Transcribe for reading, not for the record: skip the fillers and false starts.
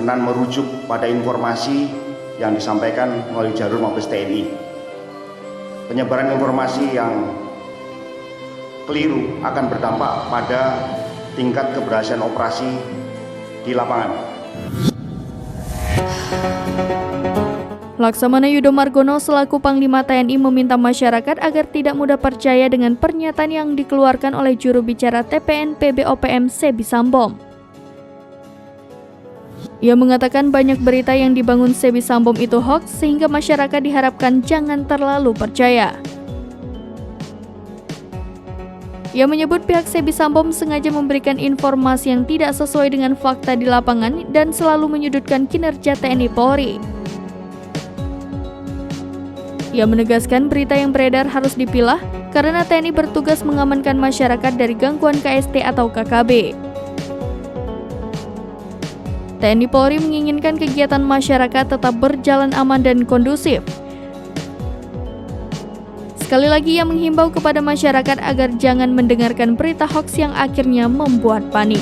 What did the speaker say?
berkenan merujuk pada informasi yang disampaikan melalui jalur Mabes TNI. Penyebaran informasi yang keliru akan berdampak pada tingkat keberhasilan operasi di lapangan. Laksamana Yudo Margono selaku Panglima TNI meminta masyarakat agar tidak mudah percaya dengan pernyataan yang dikeluarkan oleh juru bicara TPN PBOPM Sebi Sambom. Ia mengatakan banyak berita yang dibangun Sebi Sambom itu hoax sehingga masyarakat diharapkan jangan terlalu percaya. Ia menyebut pihak Sebi Sambom sengaja memberikan informasi yang tidak sesuai dengan fakta di lapangan dan selalu menyudutkan kinerja TNI Polri. Ia menegaskan berita yang beredar harus dipilah karena TNI bertugas mengamankan masyarakat dari gangguan KST atau KKB. TNI Polri menginginkan kegiatan masyarakat tetap berjalan aman dan kondusif. Sekali lagi ia menghimbau kepada masyarakat agar jangan mendengarkan berita hoax yang akhirnya membuat panik.